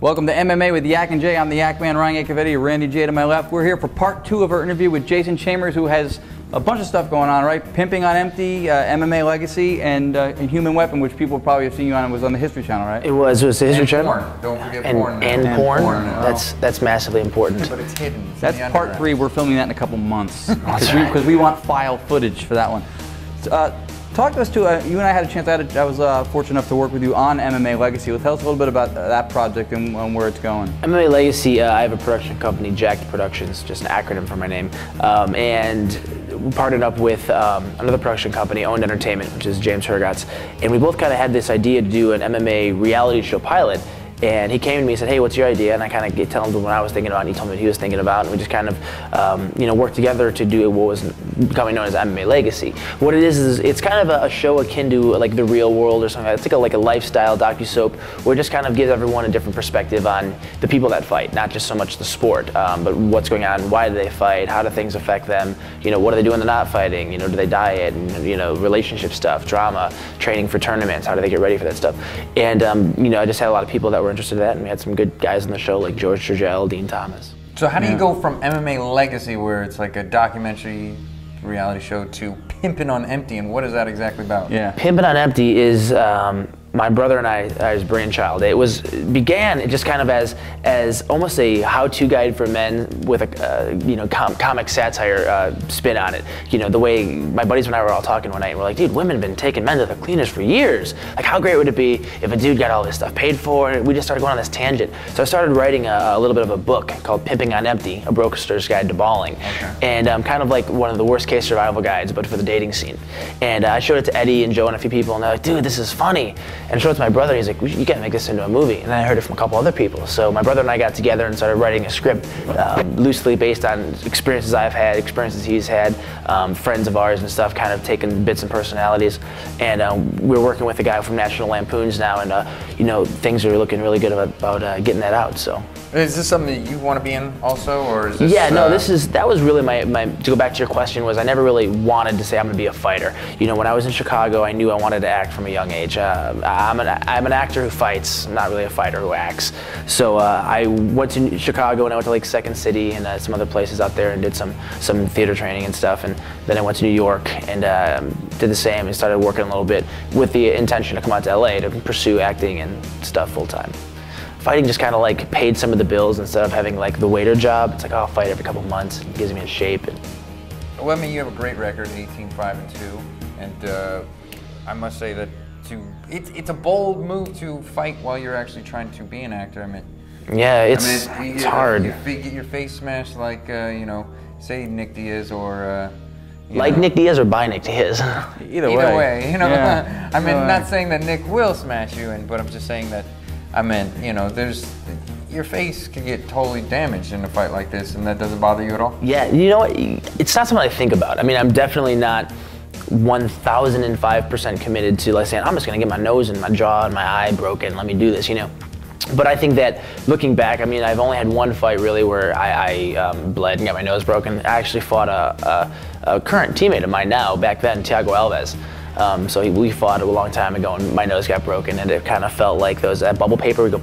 Welcome to MMA with Yac and J. I'm the Yac Man, Ryan Yacovetti, Randy J to my left. We're here for part 2 of our interview with Jason Chambers, who has a bunch of stuff going on, right? Pimping on Empty, MMA Legacy, and Human Weapon, which people probably have seen you on. It was on the History Channel, right? It was the History Channel. Porn. Don't forget porn. And porn. That's massively important. But it's hidden. It's That's part 3. We're filming that in a couple months because we want file footage for that one. Talk to us too. You and I had a chance. I was fortunate enough to work with you on MMA Legacy. Tell us a little bit about that project and where it's going. MMA Legacy. I have a production company, Jacked Productions, just an acronym for my name, and we partnered up with another production company, Owned Entertainment, which is James Hergot's, and we both kind of had this idea to do an MMA reality show pilot. And he came to me and said, "Hey, what's your idea?" And I kind of told him what I was thinking about, and he told me what he was thinking about, and we just kind of, worked together to do what was becoming known as MMA Legacy. What it is it's kind of a show akin to like The Real World or something. It's like a lifestyle docu-soap where it just kind of gives everyone a different perspective on the people that fight, not just so much the sport, but what's going on, why do they fight, how do things affect them, what do they do when they're not fighting, do they diet, and relationship stuff, drama, training for tournaments, how do they get ready for that stuff. And I just had a lot of people that were interested in that, and we had some good guys on the show like George Trudell, Dean Thomas. So how do you go from MMA Legacy, where it's like a documentary reality show, to Pimpin' on Empty, and what is that exactly about? Yeah. Pimpin' on Empty is my brother and I's brainchild. It began just kind of as almost a how-to guide for men with a comic satire spin on it. The way my buddies and I were all talking one night, and we're like, dude, women have been taking men to the cleaners for years. Like, how great would it be if a dude got all this stuff paid for? And we just started going on this tangent. So I started writing a little bit of a book called Pimping on Empty, a broker's guide to balling. Okay. And kind of like one of the worst case survival guides, but for the dating scene. And I showed it to Eddie and Joe and a few people, and they're like, dude, this is funny. And I showed it to my brother, he's like, you gotta make this into a movie. And then I heard it from a couple other people. So my brother and I got together and started writing a script loosely based on experiences I've had, experiences he's had, friends of ours and stuff, kind of taking bits and personalities. And we're working with a guy from National Lampoons now, and things are looking really good about getting that out. So. Is this something that you want to be in also, or is this? Yeah, no. That was really my. To go back to your question, was I never really wanted to say I'm going to be a fighter. When I was in Chicago, I knew I wanted to act from a young age. I'm an actor who fights, not really a fighter who acts. So I went to Chicago, and I went to like Second City and some other places out there, and did some theater training and stuff. And then I went to New York and did the same, and started working a little bit with the intention to come out to LA to pursue acting and stuff full time. Fighting just kind of like paid some of the bills instead of having like the waiter job. It's like, oh, I'll fight every couple months. It gives me in shape. Well, I mean, you have a great record, 18-5-2, and I must say that it's a bold move to fight while you're actually trying to be an actor. I mean, yeah, it's hard. You get your face smashed like say Nick Diaz or. Like Nick Diaz or by Nick Diaz. Either way, Yeah. I mean, not saying that Nick will smash you, but I'm just saying that. I mean, your face can get totally damaged in a fight like this, and that doesn't bother you at all? Yeah, you know what? It's not something I think about. I mean, I'm definitely not 1005% committed to like saying, I'm just gonna get my nose and my jaw and my eye broken, let me do this, But I think that looking back, I mean, I've only had one fight really where I bled and got my nose broken. I actually fought a current teammate of mine now, back then, Thiago Alves. So we fought a long time ago, and my nose got broken, and it kind of felt like that bubble paper. We go,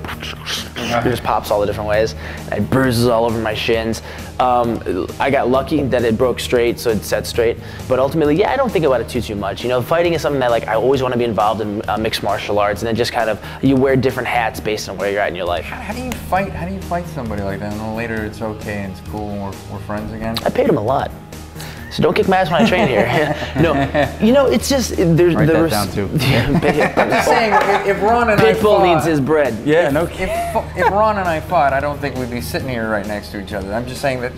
it just pops all the different ways. I had bruises all over my shins. I got lucky that it broke straight, so it set straight. But ultimately, yeah, I don't think about it too much. Fighting is something that I always want to be involved in mixed martial arts, and then just kind of you wear different hats based on where you're at in your life. How do you fight? How do you fight somebody like that? And then later it's okay and it's cool and we're friends again. I paid him a lot. So don't kick my ass when I train here. No, it's just there's Write that down too. I'm just saying, if Ron and I fought, needs his bread. Yeah, if Ron and I fought, I don't think we'd be sitting here right next to each other. I'm just saying that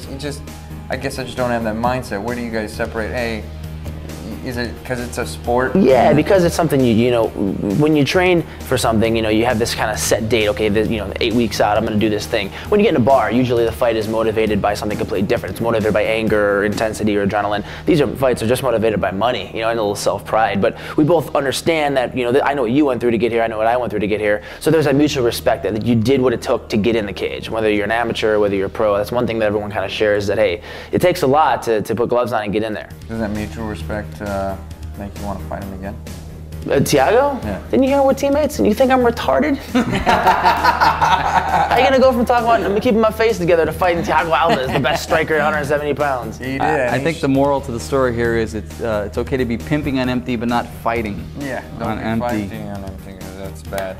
I guess I just don't have that mindset. Where do you guys separate? Hey, is it because it's a sport? Yeah, because it's something when you train for something, you have this kind of set date. Okay, 8 weeks out, I'm going to do this thing. When you get in a bar, usually the fight is motivated by something completely different. It's motivated by anger, or intensity, or adrenaline. These fights are just motivated by money, and a little self-pride. But we both understand that, I know what you went through to get here. I know what I went through to get here. So there's a mutual respect that you did what it took to get in the cage. Whether you're an amateur, whether you're a pro, that's one thing that everyone kind of shares. That hey, it takes a lot to put gloves on and get in there. Does that mutual respect make you want to fight him again? Thiago? Yeah. Didn't you hear we're teammates? And you think I'm retarded? How you gonna go from talking about I'm keeping my face together to fighting Thiago Alves, the best striker at 170 pounds? He did. I think the moral to the story here is it's okay to be pimping on empty, but not fighting. Yeah, on don't be empty. fighting on empty. That's bad.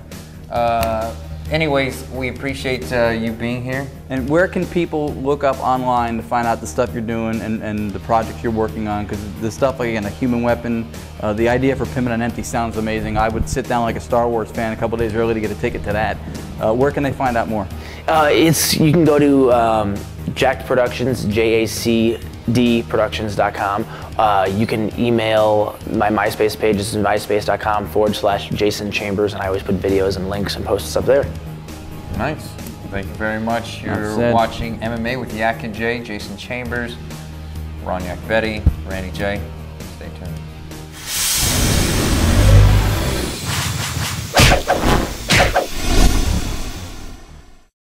Anyways, we appreciate you being here. And where can people look up online to find out the stuff you're doing and the projects you're working on? Because the stuff, like again, a human weapon, the idea for pimping on empty sounds amazing. I would sit down like a Star Wars fan a couple days early to get a ticket to that. Where can they find out more? You can go to Jacked Productions, JACDProductions.com. You can email my MySpace page. This is myspace.com/Jason Chambers, and I always put videos and links and posts up there. Nice. Thank you very much. You're watching MMA with Yac and J, Jason Chambers, Ron Yac, Randy J.